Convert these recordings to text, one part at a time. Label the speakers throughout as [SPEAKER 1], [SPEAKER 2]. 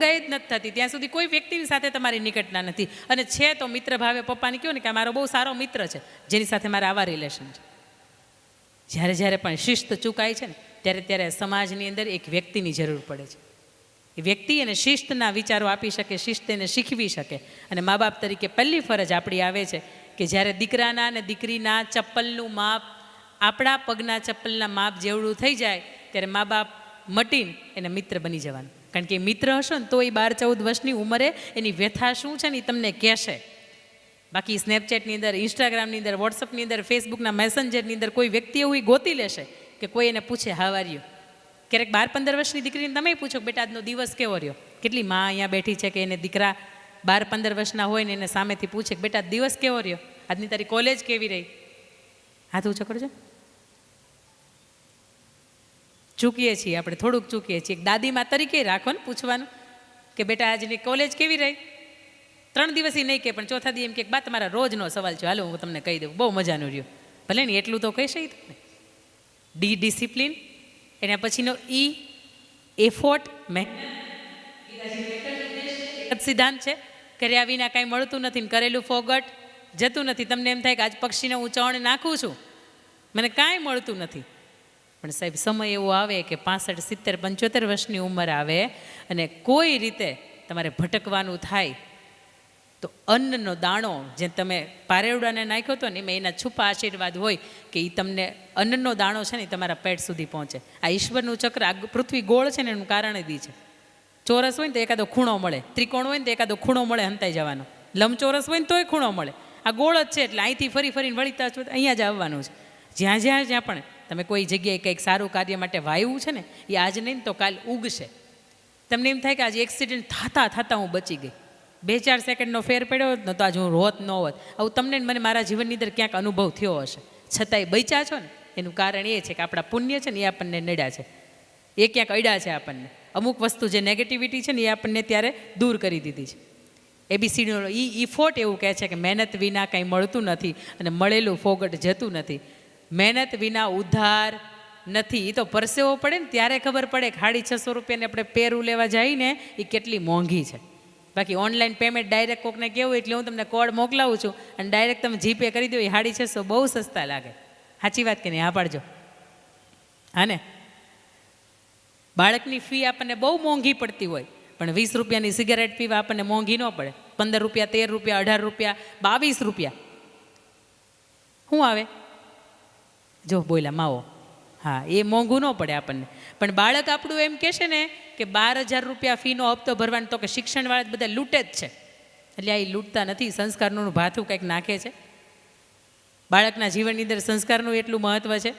[SPEAKER 1] જ નથી થતી ત્યાં સુધી કોઈ વ્યક્તિની સાથે તમારી નિકટતા નથી. અને છે તો મિત્ર ભાવે પપ્પાને કહો ને કે મારો બહુ સારો મિત્ર છે જેની સાથે મારા આવા રિલેશન છે. જ્યારે જ્યારે પણ શિસ્ત ચૂકાય છે ને ત્યારે ત્યારે સમાજની અંદર એક વ્યક્તિની જરૂર પડે છે. એ વ્યક્તિ એને શિસ્તના વિચારો આપી શકે, શિસ્ત એને શીખવી શકે. અને મા બાપ તરીકે પહેલી ફરજ આપણી આવે છે કે જ્યારે દીકરાના અને દીકરીના ચપ્પલનું માપ આપણા પગના ચપ્પલના માપ જેવડું થઈ જાય ત્યારે મા બાપ મટીને એને મિત્ર બની જવાનું. કારણ કે એ મિત્ર હશો ને તો એ 12-14 વર્ષની ઉંમરે એની વ્યથા શું છે ને એ તમને કહેશે. બાકી સ્નેપચેટની અંદર, ઇન્સ્ટાગ્રામની અંદર, વોટ્સઅપની અંદર, ફેસબુકના મેસેન્જરની અંદર કોઈ વ્યક્તિ એવું ગોતી લેશે કે કોઈ એને પૂછે હાવ આર યુ. ક્યારેક 12-15 વર્ષની દીકરીને તમે પૂછો બેટા આજનો દિવસ કેવો રહ્યો. કેટલી માં અહીંયા બેઠી છે કે એને દીકરા 12-15 વર્ષના હોય ને એને સામેથી પૂછે કે બેટા દિવસ કેવો રહ્યો, આજની તારી કોલેજ કેવી રહી. હાથ ઊંચો કરજો. ચૂકીએ છીએ આપણે, થોડુંક ચૂકીએ છીએ. એક દાદીમા તરીકે રાખો ને પૂછવાનું કે બેટા આજની કોલેજ કેવી રહી. 3 દિવસ નહીં કે પણ ચોથા દી એમ કે બા તમારા રોજનો સવાલ છે, હાલો હું તમને કહી દઉં, બહુ મજાનું રહ્યું. ભલે ને એટલું તો કહેશે તમને. ડી ડિસિપ્લિન, એના પછીનો ઈ એફોર્ટ, સિદ્ધાંત છે કર્યા વિના કાંઈ મળતું નથી ને કરેલું ફોગટ જતું નથી. તમને એમ થાય કે આજ પક્ષીને હું ચણ નાખું છું મને કાંઈ મળતું નથી. પણ સાહેબ સમય એવો આવે કે 65, 70, 75 વર્ષની ઉંમર આવે અને કોઈ રીતે તમારે ભટકવાનું થાય તો અન્નનો દાણો જે તમે પારેવડાને નાખ્યો હતો ને એમાં એના છુપા આશીર્વાદ હોય કે એ તમને અન્નનો દાણો છે ને એ તમારા પેટ સુધી પહોંચે. આ ઈશ્વરનું ચક્ર, આ પૃથ્વી ગોળ છે ને એનું કારણ જ છે. ચોરસ હોય ને તો એકાદો ખૂણો મળે, ત્રિકોણ હોય ને તો એકાદો ખૂણો મળે હંતાઈ જવાનો, લંબચોરસ હોય ને તોય ખૂણો મળે. આ ગોળ જ છે એટલે અહીંથી ફરી ફરીને વળીતા છો અહીંયા જ આવવાનું છે. જ્યાં પણ તમે કોઈ જગ્યાએ કંઈક સારું કાર્ય માટે વાવ્યું છે ને એ આજ નહીં તો કાલ ઉગશે. તમને એમ થાય કે આજે એક્સિડન્ટ થતાં હું બચી ગઈ, 2-4 સેકન્ડનો ફેર પડ્યો હોત ને તો આજે હું રોત ન હોત. આવું તમને મને મારા જીવનની અંદર ક્યાંક અનુભવ થયો હશે. છતાંય બચ્યા છો ને એનું કારણ એ છે કે આપણા પુણ્ય છે ને એ આપણને નડ્યા છે, એ ક્યાંક અડ્યા છે આપણને. અમુક વસ્તુ જે નેગેટિવિટી છે ને એ આપણને ત્યારે દૂર કરી દીધી છે. એબીસીડીનો ઈફોર્ટ એવું કહે છે કે મહેનત વિના કંઈ મળતું નથી અને મળેલું ફોગટ જતું નથી. મહેનત વિના ઉધાર નથી. એ તો પરસેવો પડે ને ત્યારે ખબર પડે કે 650 રૂપિયાને આપણે પેરું લેવા જઈએ ને એ કેટલી મોંઘી છે. બાકી ઓનલાઈન પેમેન્ટ ડાયરેક્ટ કોકને કેવું એટલે હું તમને કોડ મોકલાવું છું અને ડાયરેક્ટ તમે જીપે કરી દો, એ 650 બહુ સસ્તા લાગે. સાચી વાત કે નહીં? હા પાડજો. હા ને, બાળકની ફી આપણને બહુ મોંઘી પડતી હોય પણ 20 રૂપિયાની સિગારેટ પીવા આપણને મોંઘી ન પડે. 15 રૂપિયા, 13 રૂપિયા, 18 રૂપિયા, 22 રૂપિયા શું આવે જો બોલ્યા માવો. હા, એ મોંઘું ન પડે આપણને. પણ બાળક આપણું એમ કહેશે ને કે 12,000 રૂપિયા ફીનો હપ્તો ભરવાનો, તો કે શિક્ષણવાળા બધા લૂંટે જ છે. એટલે આ લૂંટતા નથી, સંસ્કારનું ભાથું કંઈક નાખે છે. બાળકના જીવનની અંદર સંસ્કારનું એટલું મહત્ત્વ છે.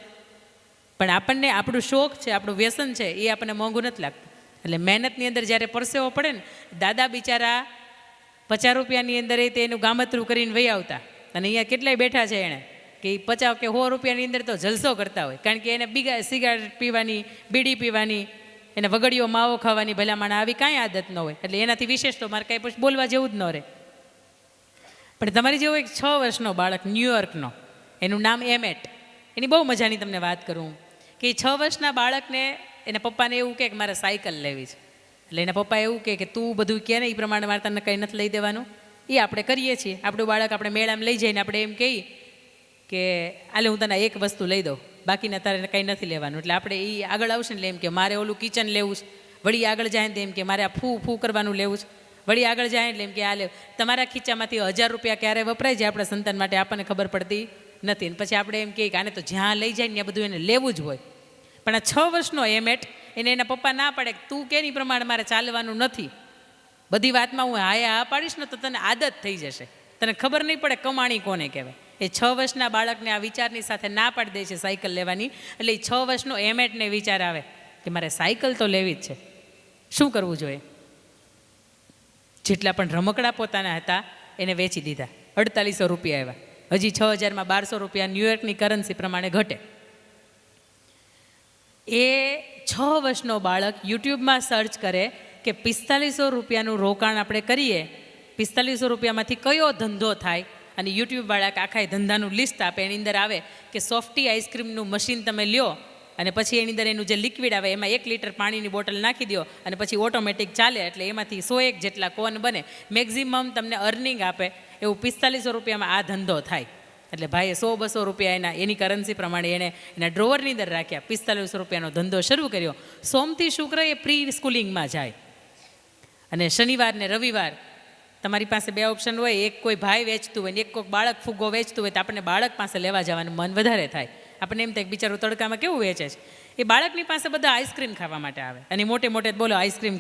[SPEAKER 1] પણ આપણને આપણું શોખ છે, આપણું વ્યસન છે એ આપણને મોંઘું નથી લાગતું. એટલે મહેનતની અંદર જ્યારે પરસેવો પડે ને, દાદા બિચારા 50 રૂપિયાની અંદર એ તે એનું ગામતરું કરીને વહી આવતા અને અહીંયા કેટલાય બેઠા છે એણે કે 50 કે 100 રૂપિયાની અંદર તો જલસો કરતા હોય. કારણ કે એને સિગારેટ પીવાની, બીડી પીવાની, એને વગડીઓ માવો ખાવાની ભલામણ આવી કાંઈ આદત ન હોય. એટલે એનાથી વિશેષ તો મારે કાંઈ પછી બોલવા જેવું જ ન રહે. પણ તમારી જેવો એક 6 વર્ષનો બાળક ન્યૂયોર્કનો, એનું નામ એમેટ, એની બહુ મજાની તમને વાત કરું કે 6 વર્ષના બાળકને એના પપ્પાને એવું કહે કે મારે સાયકલ લેવી છે. એટલે એના પપ્પા એવું કહે કે તું બધું કહે ને એ પ્રમાણે મારે તને કંઈ નથી લઈ દેવાનું. એ આપણે કરીએ છીએ. આપણું બાળક આપણે મેળામાં લઈ જઈને આપણે એમ કહીએ કે આલે હું તને એક વસ્તુ લઈ દઉં, બાકીના તારે કંઈ નથી લેવાનું. એટલે આપણે એ આગળ આવશે ને એમ કે મારે ઓલું કિચન લેવું છે. વળી આગળ જાય ને એમ કે મારે આ ફૂ કરવાનું લેવું છે. વળી આગળ જાય એટલે એમ કે આ લેવું. તમારા ખીચામાંથી 1000 રૂપિયા ક્યારે વપરાય જાય આપણા સંતાન માટે આપણને ખબર પડતી નથી. અને પછી આપણે એમ કહીએ કે આને તો જ્યાં લઈ જાય ને ત્યાં બધું એને લેવું જ હોય. પણ આ 6 વર્ષનો એમેટ, એને એના પપ્પા ના પાડે કે તું કેની પ્રમાણે મારે ચાલવાનું નથી, બધી વાતમાં હું હા પાડીશ ને તો તને આદત થઈ જશે, તને ખબર નહીં પડે કમાણી કોને કહેવાય. એ 6 વર્ષના બાળકને આ વિચારની સાથે ના પાડી દે છે સાયકલ લેવાની. એટલે એ 6 વર્ષનો એમેટને વિચાર આવે કે મારે સાયકલ તો લેવી જ છે. શું કરવું જોઈએ? જેટલા પણ રમકડા પોતાના હતા એને વેચી દીધા. 4800 રૂપિયા આવ્યા. હજી 6000માં 1200 રૂપિયા ન્યૂયોર્કની કરન્સી પ્રમાણે ઘટે. એ 6 વર્ષનો બાળક યુટ્યુબમાં સર્ચ કરે કે 4500 રૂપિયાનું રોકાણ આપણે કરીએ, 4500 રૂપિયામાંથી કયો ધંધો થાય. અને યુટ્યુબવાળા આખા ધંધાનું લિસ્ટ આપે. એની અંદર આવે કે સોફ્ટી આઈસ્ક્રીમનું મશીન તમે લ્યો અને પછી એની અંદર એનું જે લિક્વિડ આવે એમાં 1 લીટર પાણીની બોટલ નાખી દો અને પછી ઓટોમેટિક ચાલે, એટલે એમાંથી 101 જેટલા કોન બને. મેક્ઝિમમ તમને અર્નિંગ આપે એવું 4500 રૂપિયામાં આ ધંધો થાય. એટલે ભાઈએ 100-200 રૂપિયા એની કરન્સી પ્રમાણે એના ડ્રોવરની અંદર રાખ્યા. 4500 રૂપિયાનો ધંધો શરૂ કર્યો. સોમથી શુક્ર એ પ્રી સ્કૂલિંગમાં જાય અને શનિવાર ને રવિવાર તમારી પાસે 2 ઓપ્શન હોય. એક કોઈ ભાઈ વેચતું હોય ને એક કોઈ બાળક ફુગ્ગો વેચતું હોય તો આપણને બાળક પાસે લેવા જવાનું મન વધારે થાય. આપણને એમ થાય કે બિચારું તડકામાં કેવું વેચે છે. એ બાળકની પાસે બધા આઈસ્ક્રીમ ખાવા માટે આવે અને મોટે મોટે બોલો આઈસ્ક્રીમ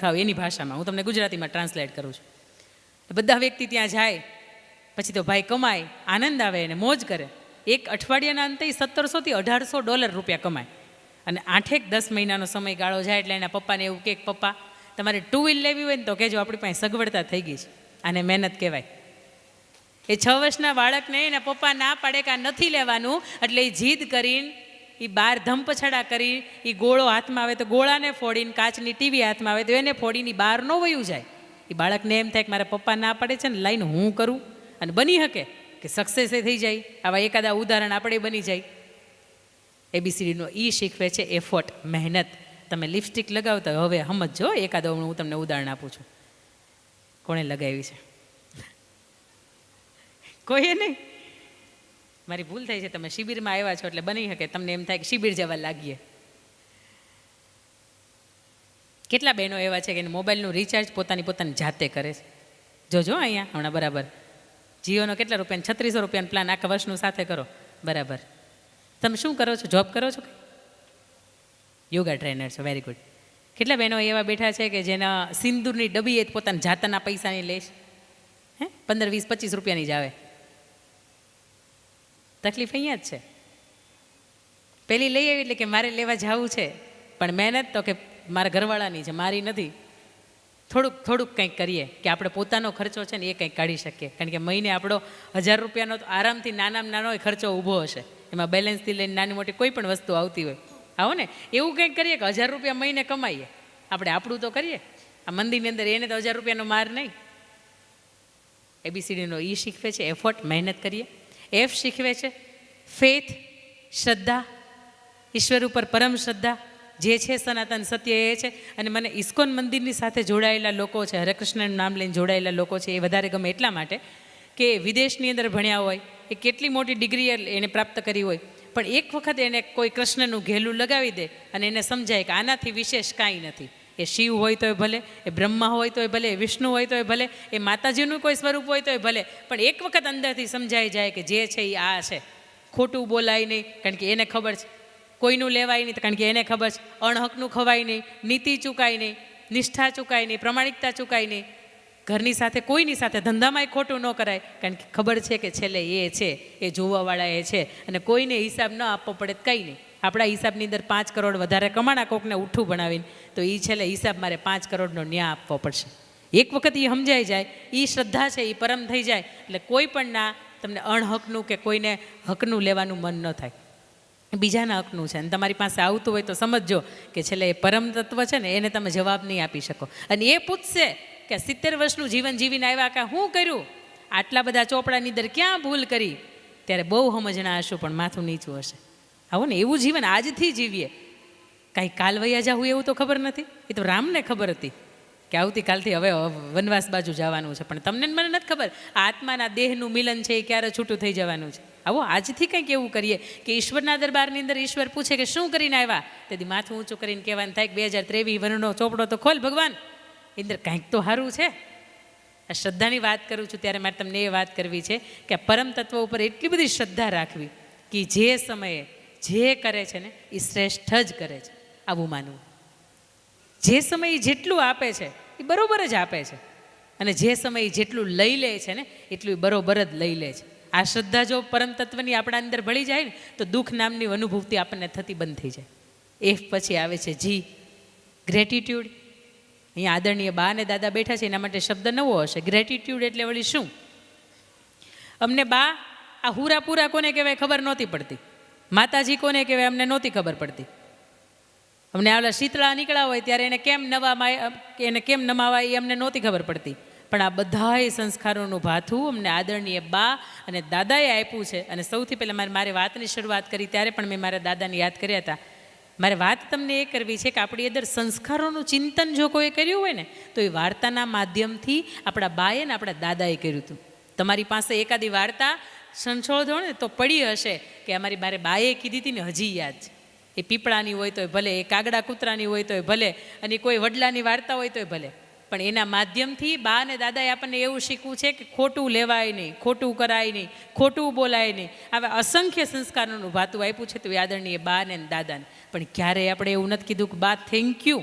[SPEAKER 1] ખાઓ એની ભાષામાં. હું તમને ગુજરાતીમાં ટ્રાન્સલેટ કરું છું. બધા વ્યક્તિ ત્યાં જાય પછી તો ભાઈ કમાય, આનંદ આવે અને મોજ કરે. એક અઠવાડિયાના અંતે $1700 થી $1800 કમાય અને 8-10 મહિનાનો સમયગાળો જાય એટલે એના પપ્પાને એવું કે પપ્પા તમારે 2 વ્હીલ લેવી હોય ને તો કહેજો, આપણી પાસે સગવડતા થઈ ગઈ છે. આને મહેનત કહેવાય. એ 6 વર્ષના બાળકને એના પપ્પા ના પાડે કે આ નથી લેવાનું એટલે એ જીદ કરીને એ બહાર ધમપછાડા કરી એ ગોળો હાથમાં આવે તો ગોળાને ફોડીને, કાચની ટીવી હાથમાં આવે તો એને ફોડીને બહાર ન વયું જાય. એ બાળકને એમ થાય કે મારા પપ્પા ના પાડે છે ને લાઈને હું કરું, અને બની શકે કે સક્સેસ થઈ જાય. આવા એકાદા ઉદાહરણ આપણે બની જાય. ABCDનો ઈ શીખવે છે એફર્ટ, મહેનત. તમે લિપસ્ટિક લગાવતા હવે સમજો, એકાદો હું તમને ઉદાહરણ આપું છું. કોણે લગાવી છે? કોઈએ નહીં. મારી ભૂલ થઈ છે, તમે શિબિરમાં આવ્યા છો એટલે બની શકે તમને એમ થાય કે શિબિર જવા લાગીએ. કેટલા બહેનો એવા છે કે મોબાઈલનું રિચાર્જ પોતાની જાતે કરે છે? જોજો અહીંયા હમણાં બરાબર જીઓનો કેટલા રૂપિયાનો 3600 રૂપિયાનો પ્લાન આખા વર્ષનું સાથે કરો. બરાબર. તમે શું કરો છો? જોબ કરો છો? યોગા ટ્રેનર છો. Very good. કેટલા બહેનો એવા બેઠા છે કે જેના સિંદૂરની ડબ્બી એ પોતાના જાતના પૈસાની લે છે? 15, 20, 25 રૂપિયાની જ આવે. તકલીફ અહીંયા જ છે. પેલી લઈ આવી એટલે કે મારે લેવા જવું છે, પણ મહેનત તો કે મારા ઘરવાળાની છે, મારી નથી. થોડુંક કંઈક કરીએ કે આપણે પોતાનો ખર્ચો છે ને એ કંઈક કાઢી શકીએ. કારણ કે મહિને આપણો 1000 રૂપિયાનો તો આરામથી નાનામાં નાનો ખર્ચો ઊભો હશે. એમાં બેલેન્સથી લઈને નાની મોટી કોઈ પણ વસ્તુ આવતી હોય. આવો ને એવું કંઈક કરીએ કે 1000 રૂપિયા મહિને કમાઈએ. આપણે આપણું તો કરીએ. આ મંદિરની અંદર એને તો 1000 રૂપિયાનો માર નહીં. ABCDનો ઈ શીખવે છે એફર્ટ, મહેનત કરીએ. F શીખવે છે ફેથ, શ્રદ્ધા. ઈશ્વર ઉપર પરમ શ્રદ્ધા. જે છે સનાતન સત્ય એ છે. અને મને ઇસ્કોન મંદિરની સાથે જોડાયેલા લોકો છે, હરેકૃષ્ણનું નામ લઈને જોડાયેલા લોકો છે, એ વધારે ગમે એટલા માટે કે વિદેશની અંદર ભણ્યા હોય, એ કેટલી મોટી ડિગ્રી એને પ્રાપ્ત કરી હોય, પણ એક વખત એને કોઈ કૃષ્ણનું ઘેલું લગાવી દે અને એને સમજાય કે આનાથી વિશેષ કાંઈ નથી. એ શિવ હોય તોય ભલે, એ બ્રહ્મા હોય તોય ભલે, એ વિષ્ણુ હોય તોય ભલે, એ માતાજીનું કોઈ સ્વરૂપ હોય તોય ભલે, પણ એક વખત અંદરથી સમજાઈ જાય કે જે છે એ આ છે. ખોટું બોલાય નહીં, કારણ કે એને ખબર છે. કોઈનું લેવાય નહીં, કારણ કે એને ખબર છે. અણહકનું ખવાય નહીં, નીતિ ચૂકાય નહીં, નિષ્ઠા ચૂકાય નહીં, પ્રમાણિકતા ચૂકાય નહીં. ઘરની સાથે કોઈની સાથે ધંધામાંય ખોટું ન કરાય, કારણ કે ખબર છે કે છેલ્લે એ છે, એ જોવાવાળા એ છે, અને કોઈને હિસાબ ન આપવો પડે કંઈ નહીં. આપણા હિસાબની અંદર 5 કરોડ વધારે કમાણા કોકને ઉઠ્ઠું બનાવીને તો એ છેલ્લે હિસાબ મારે 5 કરોડનો ન્યાય આપવો પડશે. એક વખત એ સમજાઈ જાય, એ શ્રદ્ધા છે એ પરમ થઈ જાય એટલે કોઈ પણ ના તમને અણહકનું કે કોઈને હકનું લેવાનું મન ન થાય. બીજાના હકનું છે અને તમારી પાસે આવતું હોય તો સમજજો કે છેલ્લે એ પરમ તત્વ છે ને એને તમે જવાબ નહીં આપી શકો. અને એ પૂછશે કે 70 વર્ષનું જીવન જીવીને આવ્યા કે શું કર્યું, આટલા બધા ચોપડાની અંદર ક્યાં ભૂલ કરી, ત્યારે બહુ સમજણા હશું પણ માથું નીચું હશે. આવો ને એવું જીવન આજથી જીવીએ. કાંઈ કાલ વૈયા જાવું એવું તો ખબર નથી. એ તો રામને ખબર હતી કે આવતીકાલથી હવે વનવાસ બાજુ જવાનું છે, પણ તમને મને નથી ખબર આત્માના દેહનું મિલન છે એ ક્યારે છૂટું થઈ જવાનું છે. આવો આજથી કંઈક એવું કરીએ કે ઈશ્વરના દરબારની અંદર ઈશ્વર પૂછે કે શું કરીને આવ્યા, તેથી માથું ઊંચું કરીને કહેવાનું થાય કે 2023 વર્ષનો ચોપડો તો ખોલ ભગવાન, અંદર કંઈક તો સારું છે. આ શ્રદ્ધાની વાત કરું છું ત્યારે મારે તમને એ વાત કરવી છે કે પરમ તત્વ ઉપર એટલી બધી શ્રદ્ધા રાખવી કે જે સમયે જે કરે છે ને એ શ્રેષ્ઠ જ કરે છે. આવું માનવું. જે સમયે જેટલું આપે છે એ બરોબર જ આપે છે, અને જે સમયે જેટલું લઈ લે છે ને એટલું બરોબર જ લઈ લે છે. આ શ્રદ્ધા જો પરમ તત્વની આપણા અંદર ભળી જાય ને તો દુઃખ નામની અનુભૂતિ આપણને થતી બંધ થઈ જાય. એફ પછી આવે છે જી, ગ્રેટિટ્યૂડ. અહીંયા આદરણીય બા અને દાદા બેઠા છે એના માટે શબ્દ નવો હશે. ગ્રેટિટ્યૂડ એટલે વળી શું? અમને બા આ હુરાપુરા કોને કહેવાય ખબર નહોતી પડતી, માતાજી કોને કહેવાય અમને નહોતી ખબર પડતી. અમને આવલા શીતળા નીકળ્યા હોય ત્યારે એને કેમ નમાવાય એ અમને નહોતી ખબર પડતી. પણ આ બધાય સંસ્કારોનું ભાથું અમને આદરણીય બા અને દાદાએ આપ્યું છે. અને સૌથી પહેલાં મારી વાતની શરૂઆત કરી ત્યારે પણ મેં મારા દાદાને યાદ કર્યા હતા મારે વાત તમને એ કરવી છે કે આપણી અંદર સંસ્કારોનું ચિંતન જો કોઈ કર્યું હોય ને તો એ વાર્તાના માધ્યમથી આપણા બાએ ને આપણા દાદાએ કર્યું હતું. તમારી પાસે એકાદી વાર્તા સંશોધો ને તો પડી હશે કે અમારી મારે બાએ કીધી હતી ને હજી યાદ છે. એ પીપળાની હોય તોય ભલે, એ કાગડા કૂતરાની હોય તોય ભલે, અને કોઈ વડલાની વાર્તા હોય તોય ભલે, પણ એના માધ્યમથી બા અને દાદાએ આપણને એવું શીખવું છે કે ખોટું લેવાય નહીં, ખોટું કરાય નહીં, ખોટું બોલાય નહીં. આવા અસંખ્ય સંસ્કારોનું ભાતું આપ્યું છે તો એ આદરણીય બા ને દાદાને. પણ ક્યારેય આપણે એવું નથી કીધું કે બા થેન્ક યુ,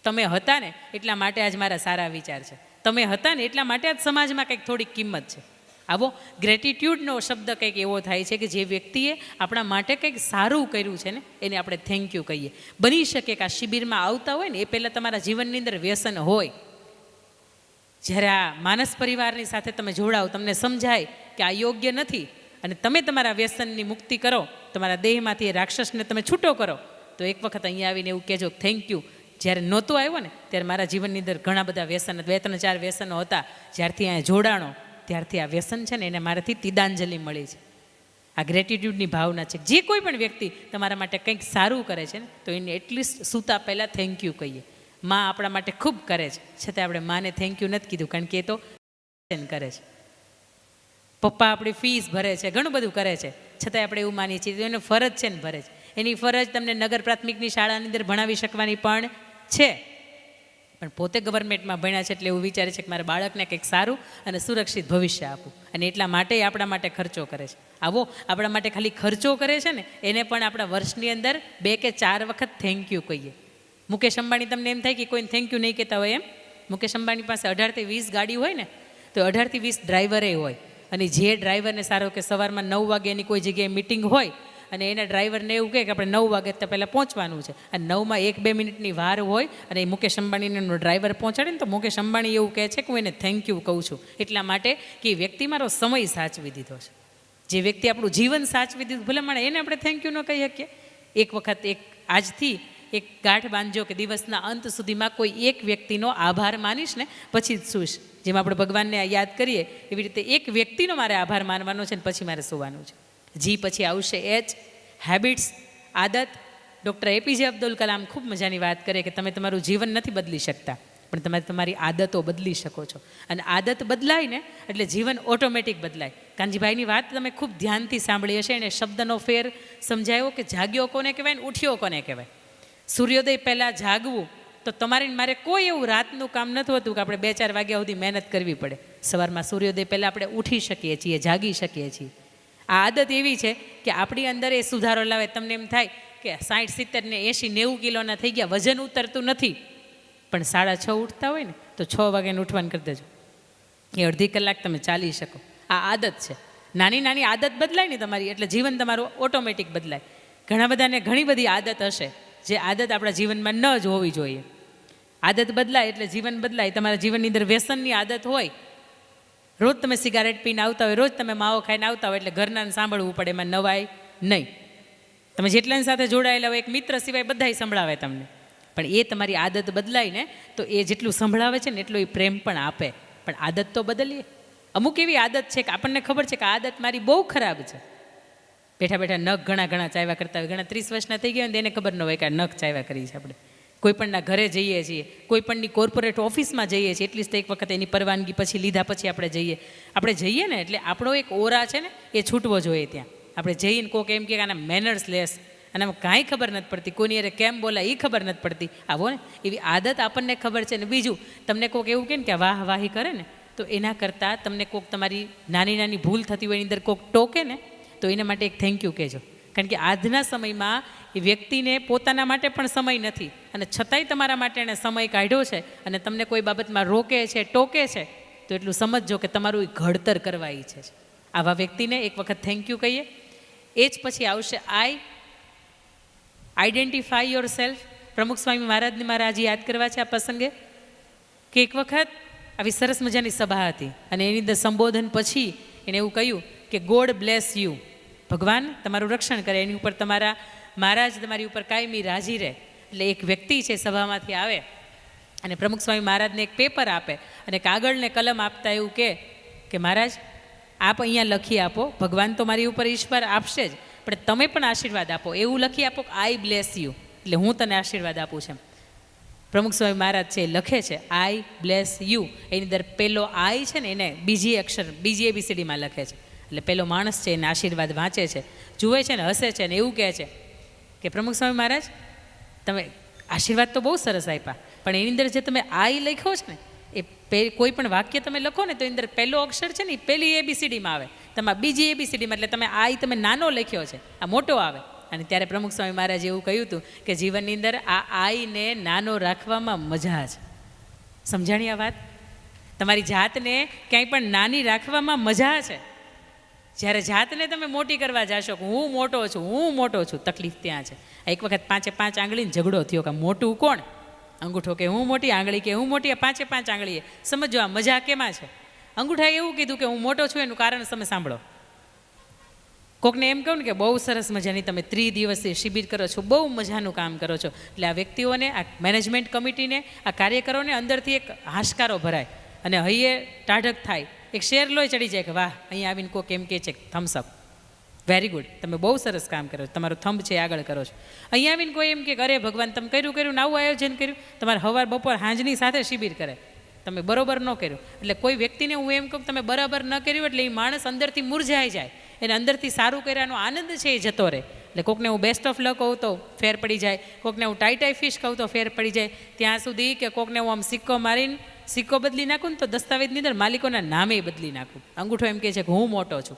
[SPEAKER 1] તમે હતા ને એટલા માટે આજ મારા સારા વિચાર છે, તમે હતા ને એટલા માટે આજ સમાજમાં કંઈક થોડીક કિંમત છે. આવો ગ્રેટિટ્યૂડનો શબ્દ કંઈક એવો થાય છે કે જે વ્યક્તિએ આપણા માટે કંઈક સારું કર્યું છે ને એને આપણે થેન્ક યુ કહીએ. બની શકે કે આ શિબિરમાં આવતા હોય ને એ પહેલાં તમારા જીવનની અંદર વ્યસન હોય. જ્યારે આ માનસ પરિવારની સાથે તમે જોડાઓ, તમને સમજાય કે આ યોગ્ય નથી અને તમે તમારા વ્યસનની મુક્તિ કરો, તમારા દેહમાંથી એ રાક્ષસને તમે છૂટો કરો, તો એક વખત અહીંયા આવીને એવું કહેજો થેન્ક યુ. જ્યારે નહોતો આવ્યો ને ત્યારે મારા જીવનની અંદર ઘણા બધા વ્યસન, 2-3-4 વ્યસનો હતા. જ્યારથી અહીંયા જોડાણો ત્યારથી આ વ્યસન છે ને એને મારાથી તિદાંજલિ મળી છે. આ ગ્રેટિટ્યૂડની ભાવના છે. જે કોઈ પણ વ્યક્તિ તમારા માટે કંઈક સારું કરે છે ને તો એને એટલીસ્ટ સૂતા પહેલાં થેન્ક યુ કહીએ. માં આપણા માટે ખૂબ કરે છે, છતાં આપણે માને થેન્ક યુ નથી કીધું, કારણ કે એ તો કરે છે. પપ્પા આપણી ફીસ ભરે છે, ઘણું બધું કરે છે, છતાંય આપણે એવું માનીએ છીએ તો એનો ફરજ છે ને ભરે છે. એની ફરજ તમને નગર પ્રાથમિકની શાળાની અંદર ભણાવી શકવાની પણ છે, પણ પોતે ગવર્મેન્ટમાં ભણ્યા છે એટલે એવું વિચારે છે કે મારા બાળકને કંઈક સારું અને સુરક્ષિત ભવિષ્ય આપવું, અને એટલા માટે આપણા માટે ખર્ચો કરે છે. આવો આપણા માટે ખાલી ખર્ચો કરે છે ને એને પણ આપણા વર્ષની અંદર 2 કે 4 વખત થેન્ક યુ કહીએ. મુકેશ અંબાણી, તમને એમ થાય કે કોઈને થેન્ક યુ નહીં કહેતા હોય એમ? મુકેશ અંબાણી પાસે 18 થી 20 ગાડી હોય ને તો 18 થી 20 ડ્રાઈવરે હોય, અને જે ડ્રાઈવરને સારો કે સવારમાં 9 વાગે એની કોઈ જગ્યાએ મિટિંગ હોય અને એના ડ્રાઈવરને એવું કહે કે આપણે 9 વાગે તો પહેલાં પહોંચવાનું છે, અને 9માં 1-2 મિનિટની વાર હોય અને એ મુકેશ અંબાણીને ડ્રાઈવર પહોંચાડે ને તો મુકેશ અંબાણી એવું કહે છે કે હું એને થેન્ક યુ કહું છું, એટલા માટે કે એ વ્યક્તિ મારો સમય સાચવી દીધો છે. જે વ્યક્તિ આપણું જીવન સાચવી દીધું, ભલે મને એને આપણે થેન્ક યુ ન કહી શકીએ. એક વખત આજથી એક ગાંઠ બાંધજો કે દિવસના અંત સુધીમાં કોઈ એક વ્યક્તિનો આભાર માનીશ ને પછી જ સૂઈશ. જેમ આપણે ભગવાનને યાદ કરીએ એવી રીતે એક વ્યક્તિનો મારે આભાર માનવાનો છે ને પછી મારે સૂવાનું છે. જી પછી આવશે એચ, હેબિટ્સ, આદત. ડૉક્ટર એપીજે અબ્દુલ કલામ ખૂબ મજાની વાત કરે કે તમે તમારું જીવન નથી બદલી શકતા, પણ તમે તમારી આદતો બદલી શકો છો, અને આદત બદલાય ને એટલે જીવન ઓટોમેટિક બદલાય. કાનજીભાઈની વાત તમે ખૂબ ધ્યાનથી સાંભળી હશે, એને શબ્દનો ફેર સમજાયો કે જાગ્યો કોને કહેવાય ને ઉઠ્યો કોને કહેવાય. સૂર્યોદય પહેલાં જાગવું તો તમારે મારે કોઈ એવું રાતનું કામ નથી હોતું કે આપણે 2-4 વાગ્યા સુધી મહેનત કરવી પડે. સવારમાં સૂર્યોદય પહેલાં આપણે ઉઠી શકીએ છીએ, જાગી શકીએ છીએ. આ આદત એવી છે કે આપણી અંદર એ સુધારો લાવે. તમને એમ થાય કે 60, 70 ને 80, 90 કિલોના થઈ ગયા, વજન ઉતરતું નથી, પણ 6:30 ઉઠતા હોય ને તો 6 વાગ્યાને ઉઠવાનું કરી દેજો, એ અડધી કલાક તમે ચાલી શકો. આ આદત છે. નાની નાની આદત બદલાય ને તમારી એટલે જીવન તમારું ઓટોમેટિક બદલાય. ઘણા બધાને ઘણી બધી આદત હશે જે આદત આપણા જીવનમાં ન જ હોવી જોઈએ. આદત બદલાય એટલે જીવન બદલાય. તમારા જીવનની અંદર વ્યસનની આદત હોય, રોજ તમે સિગારેટ પીને આવતા હોય, રોજ તમે માવો ખાઈને આવતા હોય, એટલે ઘરનાને સાંભળવું પડે, એમાં નવાય નહીં. તમે જેટલાની સાથે જોડાયેલા હોય એક મિત્ર સિવાય બધાય સંભળાવે તમને, પણ એ તમારી આદત બદલાય ને તો એ જેટલું સંભળાવે છે ને એટલું એ પ્રેમ પણ આપે. પણ આદત તો બદલીએ. અમુક એવી આદત છે કે આપણને ખબર છે કે આ આદત મારી બહુ ખરાબ છે. બેઠા બેઠા નખ ઘણા ચાવ્યા કરતા હોય, ઘણા 30 વર્ષના થઈ ગયા હોય એને ખબર ન હોય કે આ નખ ચાવ્યા કરીએ છીએ આપણે. કોઈપણના ઘરે જઈએ છીએ, કોઈપણની કોર્પોરેટ ઓફિસમાં જઈએ છીએ, એટલીસ્ટ એક વખત એની પરવાનગી પછી લીધા પછી આપણે જઈએ ને એટલે આપણો એક ઓરા છે ને એ છૂટવો જોઈએ. ત્યાં આપણે જઈને કોક એમ કે આના મેનર્સ લેસ, અને આમાં કાંઈ ખબર નથી પડતી, કોની અરે કેમ બોલાય એ ખબર નથી પડતી. આવો ને એવી આદત આપણને ખબર છે. ને બીજું તમને કોક એવું કહે ને કે વાહ વાહી કરે ને તો એના કરતાં તમને કોક તમારી નાની નાની ભૂલ થતી હોય એની અંદર કોક ટોકે ને તો એના માટે એક થેન્ક યુ કહેજો. કારણ કે આજના સમયમાં એ વ્યક્તિને પોતાના માટે પણ સમય નથી, અને છતાંય તમારા માટે એણે સમય કાઢ્યો છે અને તમને કોઈ બાબતમાં રોકે છે, ટોકે છે, તો એટલું સમજજો કે તમારું એ ઘડતર કરવા ઈચ્છે છે. આવા વ્યક્તિને એક વખત થેન્ક યુ કહીએ. એ જ પછી આવશે આઈડેન્ટિફાય યોર સેલ્ફ. પ્રમુખ સ્વામી મહારાજને મારે આજે યાદ કરવા છે આ પ્રસંગે કે એક વખત આવી સરસ મજાની સભા હતી અને એની અંદર સંબોધન પછી એને એવું કહ્યું કે ગોડ બ્લેસ યુ, ભગવાન તમારું રક્ષણ કરે, એની ઉપર તમારા મહારાજ તમારી ઉપર કાયમી રાજી રહે. એટલે એક વ્યક્તિ છે સભામાંથી આવે અને પ્રમુખ સ્વામી મહારાજને એક પેપર આપે અને કાગળ ને કલમ આપતા એવું કે મહારાજ આપ અહીંયા લખી આપો, ભગવાન તો મારી ઉપર ઈશ્વર આપશે જ, પણ તમે પણ આશીર્વાદ આપો, એવું લખી આપો કે આઈ બ્લેસ યુ, એટલે હું તને આશીર્વાદ આપું છું. પ્રમુખ સ્વામી મહારાજ છે લખે છે આઈ બ્લેસ યુ, એની અંદર પેલો આઈ છે ને એને બીજી અક્ષર બીજી ABCDમાં લખે છે. એટલે પેલો માણસ છે એને આશીર્વાદ વાંચે છે, જુએ છે ને હસે છે ને એવું કહે છે કે પ્રમુખ સ્વામી મહારાજ તમે આશીર્વાદ તો બહુ સરસ આપ્યા, પણ એની અંદર જે તમે આઈ લખ્યો છે ને એ કોઈ પણ વાક્ય તમે લખો ને તો એની અંદર પહેલો અક્ષર છે ને એ પહેલી ABCDમાં આવે, તમારે બીજી ABCDમાં, એટલે તમે આઈ તમે નાનો લખ્યો છે, આ મોટો આવે. અને ત્યારે પ્રમુખ સ્વામી મહારાજે એવું કહ્યું હતું કે જીવનની અંદર આ આઈને નાનો રાખવામાં મજા છે. સમજાણી આ વાત? તમારી જાતને ક્યાંય પણ નાની રાખવામાં મજા છે. જ્યારે જાતને તમે મોટી કરવા જાશો કે હું મોટો છું, હું મોટો છું, તકલીફ ત્યાં છે. એક વખત 5 આંગળીને ઝઘડો થયો કે મોટું કોણ? અંગૂઠો કે હું મોટી, આંગળી કે હું મોટી, 5 આંગળીએ. સમજો આ મજા કેમાં છે? અંગૂઠાએ એવું કીધું કે હું મોટો છું, એનું કારણ તમે સાંભળો. કોકને એમ કહું ને કે બહુ સરસ મજાની તમે 3 દિવસીય શિબિર કરો છો, બહુ મજાનું કામ કરો છો, એટલે આ વ્યક્તિઓને, આ મેનેજમેન્ટ કમિટીને, આ કાર્યકરોને અંદરથી એક હાશકારો ભરાય અને હૈયે ટાઢક થાય, એક શેર લોહી ચડી જાય કે વાહ, અહીંયા આવીને કોક એમ કહે છે થમ્સઅપ, વેરી ગુડ, તમે બહુ સરસ કામ કરો છો, તમારું થંભ છે આગળ કરો છો. અહીંયા આવીને કોઈ એમ કે અરે ભગવાન તમે કર્યું ને આવું આયોજન કર્યું, તમારે સવાર બપોર સાંજની સાથે શિબિર કરે, તમે બરોબર ન કર્યું. એટલે કોઈ વ્યક્તિને હું એમ કહું તમે બરાબર ન કર્યું એટલે એ માણસ અંદરથી મુરઝાઈ જાય, એને અંદરથી સારું કર્યાનો આનંદ છે એ જતો રહે. એટલે કોકને હું બેસ્ટ ઓફ લક કહું તો ફેર પડી જાય, કોકને હું ટાઈ ફિશ કહું તો ફેર પડી જાય, ત્યાં સુધી કે કોકને હું આમ સિક્કો મારીને સિક્કો બદલી નાખું ને તો દસ્તાવેજની અંદર માલિકોના નામે બદલી નાખું. અંગૂઠો એમ કહે છે કે હું મોટો છું,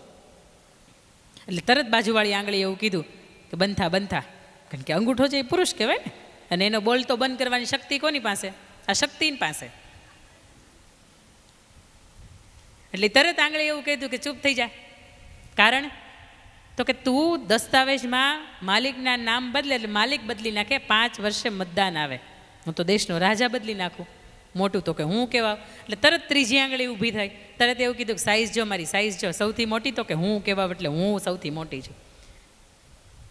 [SPEAKER 1] એટલે તરત બાજુવાળી આંગળી એવું કીધું કે બંધા, કારણ કે અંગૂઠો છે એ પુરુષ કહેવાય ને, અને એનો બોલ તો બંધ કરવાની શક્તિ કોની પાસે? આ શક્તિની પાસે. એટલે તરત આંગળી એવું કીધું કે ચૂપ થઈ જા. કારણ તો કે તું દસ્તાવેજમાં માલિકના નામ બદલે એટલે માલિક બદલી નાખે, 5 વર્ષે મતદાન આવે, હું તો દેશનો રાજા બદલી નાખું, મોટું તો કે હું કહેવાવ. એટલે તરત ત્રીજી આંગળી ઊભી થાય, તરત એવું કીધું કે સાઈઝ જો, મારી સાઈઝ જો, સૌથી મોટી તો કે હું કહેવાવ, એટલે હું સૌથી મોટી છું.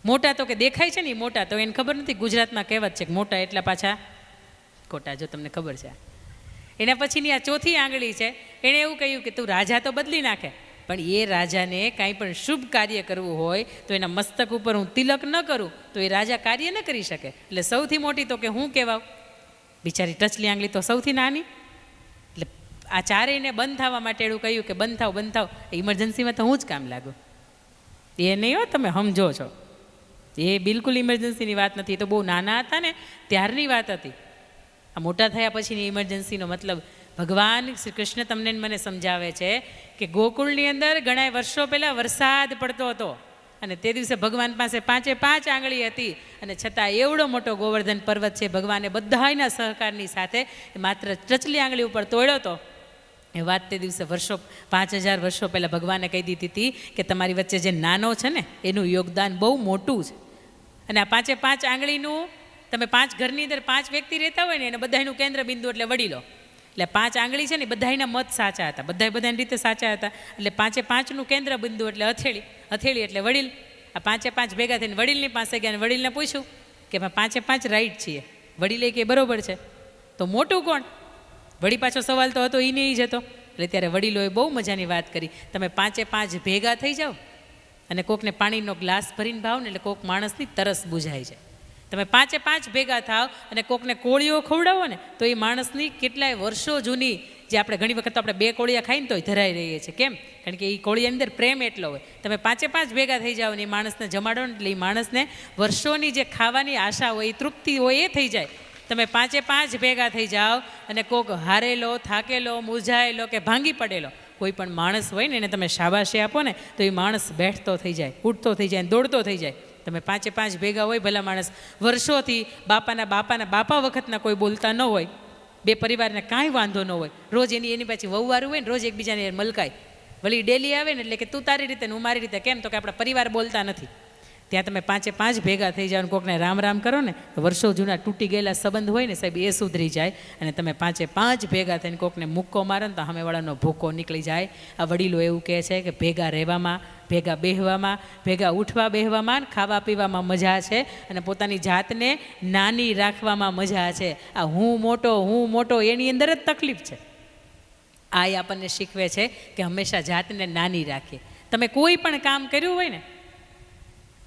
[SPEAKER 1] મોટા તો કે દેખાય છે ને મોટા, તો એને ખબર નથી ગુજરાતમાં કહેવત છે કે મોટા એટલા પાછા ખોટા, જો તમને ખબર છે. એના પછીની આ ચોથી આંગળી છે, એણે એવું કહ્યું કે તું રાજા તો બદલી નાખે, પણ એ રાજાને કાંઈ પણ શુભ કાર્ય કરવું હોય તો એના મસ્તક ઉપર હું તિલક ન કરું તો એ રાજા કાર્ય ન કરી શકે. એટલે સૌથી મોટી તો કે હું કહેવાવ, બિચારી ટચલી આંગળી તો સૌથી નાની. એટલે આ ચારેયને બંધ થવા માટે એવું કહ્યું કે બંધ થાવ, ઇમરજન્સીમાં તો હું જ કામ લાગું. એ નહીં હો, તમે સમજો છો, એ બિલકુલ ઇમરજન્સીની વાત નથી, તો બહુ નાના હતા ને ત્યારની વાત હતી. આ મોટા થયા પછીની ઇમરજન્સીનો મતલબ ભગવાન શ્રી કૃષ્ણ તમને મને સમજાવે છે કે ગોકુળની અંદર ઘણા વર્ષો પહેલાં વરસાદ પડતો હતો અને તે દિવસે ભગવાન પાસે 5 આંગળી હતી અને છતાં એવડો મોટો ગોવર્ધન પર્વત છે, ભગવાને બધાના સહકારની સાથે માત્ર ટચલી આંગળી ઉપર તોડ્યો હતો. એ વાત તે દિવસે 5000 વર્ષો પહેલાં ભગવાને કહી દીધી હતી કે તમારી વચ્ચે જે નાનો છે ને એનું યોગદાન બહુ મોટું છે. અને આ 5 આંગળીનું તમે 5 ઘરની અંદર 5 વ્યક્તિ રહેતા હોય ને એને બધાનું કેન્દ્ર બિંદુ એટલે વડીલો. એટલે 5 આંગળી છે ને બધાના મત સાચા હતા, બધાની રીતે સાચા હતા. એટલે 5નું કેન્દ્ર બિંદુ એટલે હથેળી એટલે વડીલ. આ 5 ભેગા થઈને વડીલની પાસે ગયા અને વડીલને પૂછ્યું કે 5 રાઈટ છીએ. વડીલે કે બરોબર છે, તો મોટું કોણ? વળી પાછો સવાલ તો હતો એ નહીં જતો. એટલે ત્યારે વડીલોએ બહુ મજાની વાત કરી, તમે 5 ભેગા થઈ જાઓ અને કોકને પાણીનો ગ્લાસ ભરીને ભાવ ને એટલે કોક માણસની તરસ બુઝાય છે. તમે 5 ભેગા થાવ અને કોકને કોળીઓ ખવડાવો ને તો એ માણસની કેટલાય વર્ષો જૂની, જે આપણે ઘણી વખત આપણે 2 કોળિયા ખાઈને તોય ધરાઈ રહીએ છીએ. કેમ? કારણ કે એ કોળિયાની અંદર પ્રેમ એટલો હોય. તમે 5 ભેગા થઈ જાઓ ને એ માણસને જમાડો ને એટલે એ માણસને વર્ષોની જે ખાવાની આશા હોય, એ તૃપ્તિ હોય એ થઈ જાય. તમે 5 ભેગા થઈ જાઓ અને કોક હારેલો, થાકેલો, મૂંઝાયેલો કે ભાંગી પડેલો કોઈ પણ માણસ હોય ને એને તમે શાબાશી આપો ને તો એ માણસ બેઠતો થઈ જાય, ઉઠતો થઈ જાય, દોડતો થઈ જાય. તમે 5 ભેગા હોય, ભલા માણસ વર્ષોથી બાપા વખતના કોઈ બોલતા ન હોય, 2 પરિવારને કાંઈ વાંધો ન હોય, રોજ એની પાછી વહુવારું હોય ને રોજ એકબીજાને મલકાય, વળી ડેલી આવે ને એટલે કે તું તારી રીતે ને હું મારી રીતે. કેમ? તો કે આપણા પરિવાર બોલતા નથી. ત્યાં તમે 5 ભેગા થઈ જાઓ ને કોકને રામ કરો ને તો વર્ષો જૂના તૂટી ગયેલા સંબંધ હોય ને સાહેબ એ સુધરી જાય. અને તમે 5 ભેગા થઈને કોકને મુક્કો મારો ને તો સામેવાળાનો ભૂકો નીકળી જાય. આ વડીલો એવું કહે છે કે ભેગા રહેવામાં, ભેગા બેહવામાં, ભેગા ઉઠવા બેહવામાં, ખાવા પીવામાં મજા છે અને પોતાની જાતને નાની રાખવામાં મજા છે. આ હું મોટો એની અંદર જ તકલીફ છે. આ આપણને શીખવે છે કે હંમેશા જાતને નાની રાખીએ. તમે કોઈ પણ કામ કર્યું હોય ને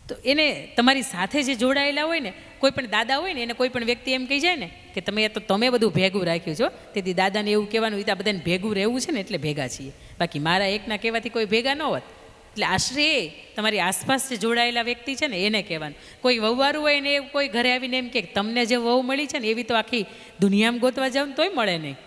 [SPEAKER 1] તો એને તમારી સાથે જે જોડાયેલા હોય ને, કોઈ પણ દાદા હોય ને એને કોઈ પણ વ્યક્તિ એમ કહી જાય ને કે તમે બધું ભેગું રાખ્યું છો, તેથી દાદાને એવું કહેવાનું આ બધાને ભેગું રહેવું છે ને એટલે ભેગા છીએ, બાકી મારા એકના કહેવાથી કોઈ ભેગા ન હોત. એટલે આશ્રય તમારી આસપાસ જે જોડાયેલા વ્યક્તિ છે ને એને કહેવાનું. કોઈ વહુવારું હોય ને કોઈ ઘરે આવીને એમ કે તમને જે વહુ મળી છે ને એવી તો આખી દુનિયામાં ગોતવા જાવ ને તોય મળે નહીં.